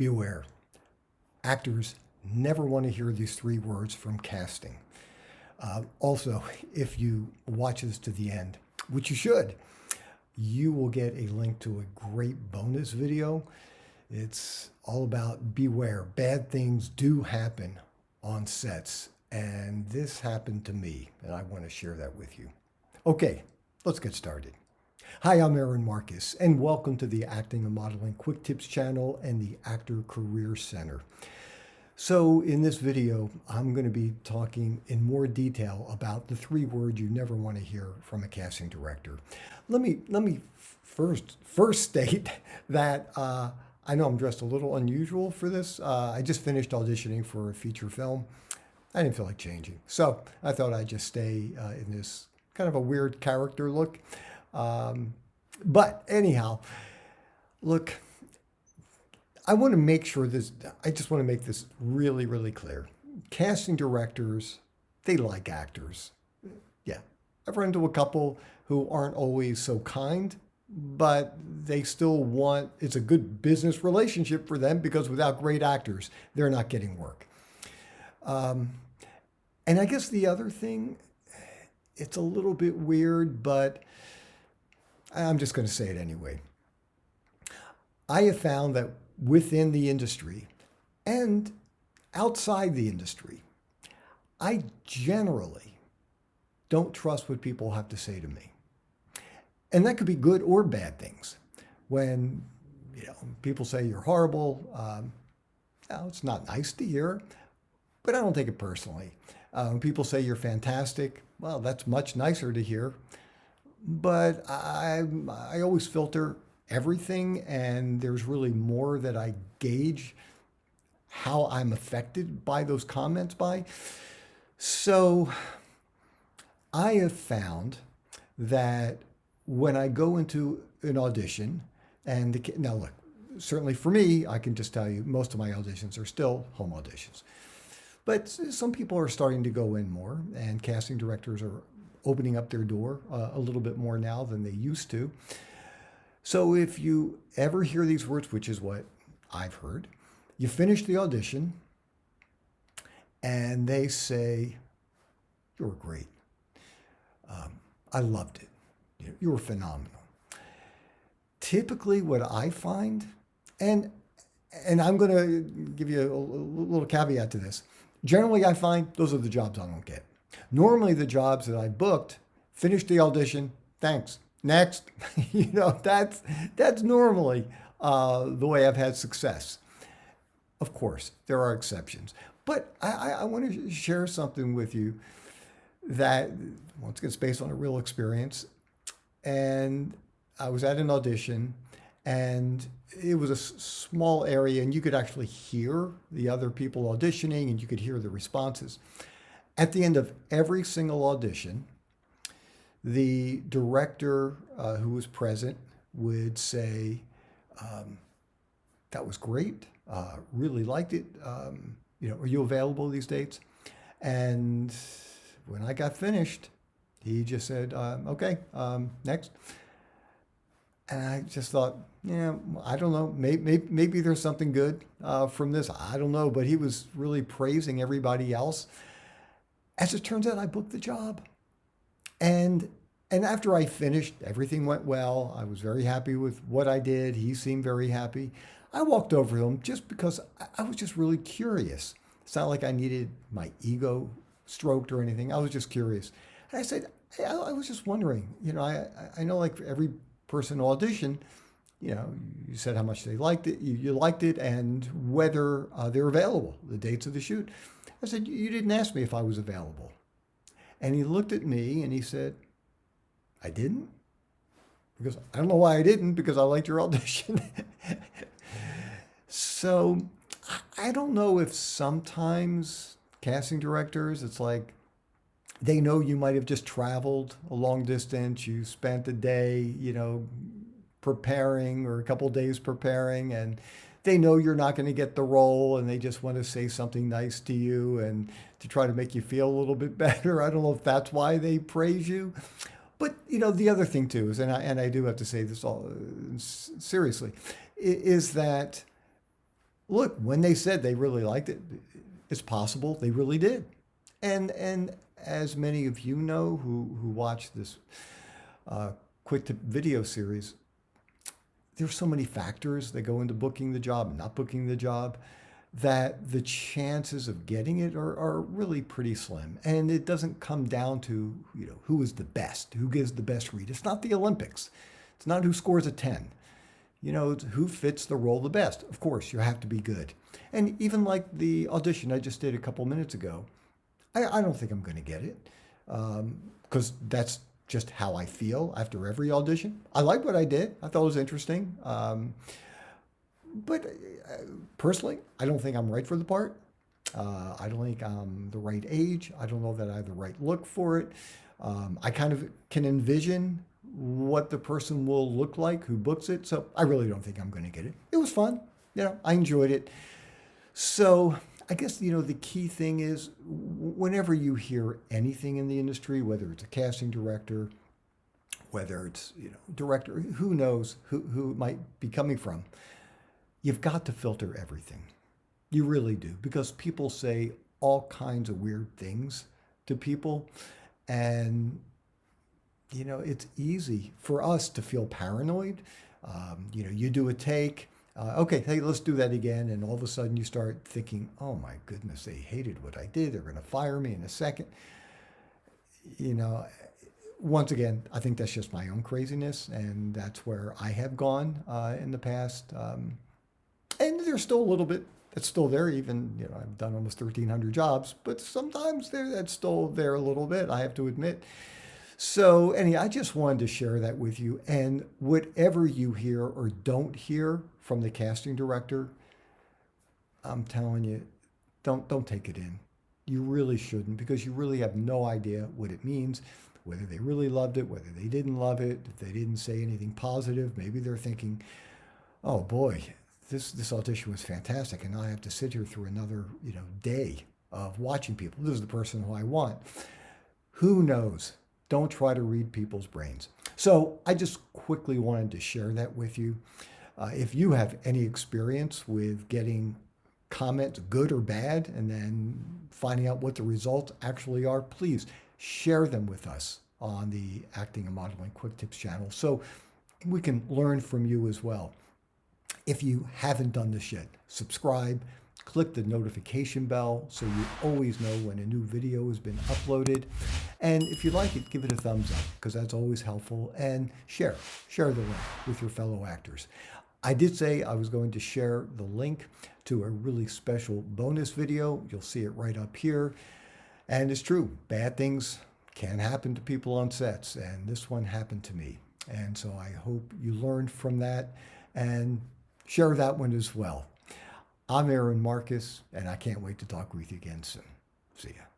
beware. Actors never want to hear these three words from casting. Also, if you watch this to the end, which you should, you will get a link to a great bonus video. It's all about beware. Bad things do happen on sets, and this happened to me, and I want to share that with you. Okay, let's get started. Hi, I'm Aaron Marcus, and welcome to the Acting and Modeling Quick Tips channel and the Actor Career Center. So in this video, I'm going to be talking in more detail about the three words you never want to hear from a casting director. Let me first state that I know I'm dressed a little unusual for this. I just finished auditioning for a feature film. I didn't feel like changing, so I thought I'd just stay in this kind of a weird character look. But anyhow, look. I want to make sure this, I just want to make this really, really clear. Casting directors, they like actors. Yeah, I've run into a couple who aren't always so kind, but they still want, it's a good business relationship for them because without great actors, they're not getting work. And I guess the other thing, it's a little bit weird, but I'm just going to say it anyway. I have found that within the industry and outside the industry, I generally don't trust what people have to say to me. And that could be good or bad things. When people say you're horrible, it's not nice to hear, but I don't take it personally. When people say you're fantastic, well, that's much nicer to hear. But I always filter everything, and there's really more that I gauge how I'm affected by those comments by. So I have found that when I go into an audition, and now look, certainly for me, I can just tell you most of my auditions are still home auditions. But some people are starting to go in more, and casting directors are opening up their door a little bit more now than they used to. So if you ever hear these words, which is what I've heard, you finish the audition and they say, "You were great. I loved it. You were phenomenal." Typically what I find, and I'm going to give you a little caveat to this. Generally, I find those are the jobs I don't get. Normally the jobs that I booked, finished the audition, thanks. Next, that's normally the way I've had success. Of course, there are exceptions. But I want to share something with you that, once again, it's based on a real experience. And I was at an audition, and it was a small area, and you could actually hear the other people auditioning, and you could hear the responses. At the end of every single audition, the director who was present would say, "That was great. Really liked it. Are you available these dates?" And when I got finished, he just said, "Okay, next." And I just thought, yeah, I don't know. Maybe there's something good from this. I don't know. But he was really praising everybody else. As it turns out, I booked the job. And after I finished, everything went well. I was very happy with what I did. He seemed very happy. I walked over to him just because I was just really curious. It's not like I needed my ego stroked or anything. I was just curious. And I said, "Hey, I was just wondering, I know like for every person audition, you said how much they liked it, you liked it, and whether they're available, the dates of the shoot." I said, "You didn't ask me if I was available." And he looked at me and he said, "I didn't?" Because I don't know why I didn't, because I liked your audition. So I don't know if sometimes casting directors, it's like they know you might have just traveled a long distance. You spent a day, preparing, or a couple days preparing, and they know you're not going to get the role, and they just want to say something nice to you and to try to make you feel a little bit better. I don't know if that's why they praise you. But, the other thing too is, and I do have to say this all seriously, is that look, when they said they really liked it, it's possible they really did. And as many of you know who watch this quick tip video series, there's so many factors that go into booking the job and not booking the job that the chances of getting it are really pretty slim. And it doesn't come down to, who is the best, who gives the best read. It's not the Olympics. It's not who scores a 10. It's who fits the role the best. Of course, you have to be good. And even like the audition I just did a couple minutes ago, I don't think I'm going to get it because that's just how I feel after every audition. I like what I did. I thought it was interesting. But personally, I don't think I'm right for the part. I don't think I'm the right age. I don't know that I have the right look for it. I kind of can envision what the person will look like who books it. So I really don't think I'm going to get it. It was fun. I enjoyed it. So I guess, the key thing is whenever you hear anything in the industry, whether it's a casting director, whether it's, director, who knows who it might be coming from, you've got to filter everything. You really do, because people say all kinds of weird things to people. And, it's easy for us to feel paranoid. You do a take. Okay, hey, let's do that again. And all of a sudden you start thinking, oh my goodness, they hated what I did. They're going to fire me in a second. Once again, I think that's just my own craziness. And that's where I have gone in the past. And there's still a little bit that's still there. Even, I've done almost 1,300 jobs, but sometimes that's still there a little bit, I have to admit. So anyway, I just wanted to share that with you. And whatever you hear or don't hear from the casting director, I'm telling you, don't take it in. You really shouldn't, because you really have no idea what it means, whether they really loved it, whether they didn't love it, if they didn't say anything positive. Maybe they're thinking, oh boy, this audition was fantastic, and now I have to sit here through another day of watching people. This is the person who I want. Who knows? Don't try to read people's brains. So I just quickly wanted to share that with you. If you have any experience with getting comments, good or bad, and then finding out what the results actually are, please share them with us on the Acting and Modeling Quick Tips channel so we can learn from you as well. If you haven't done this yet, subscribe, click the notification bell so you always know when a new video has been uploaded. And if you like it, give it a thumbs up, because that's always helpful. And share the link with your fellow actors. I did say I was going to share the link to a really special bonus video. You'll see it right up here. And it's true, bad things can happen to people on sets, and this one happened to me. And so I hope you learned from that and share that one as well. I'm Aaron Marcus, and I can't wait to talk with you again soon. See ya.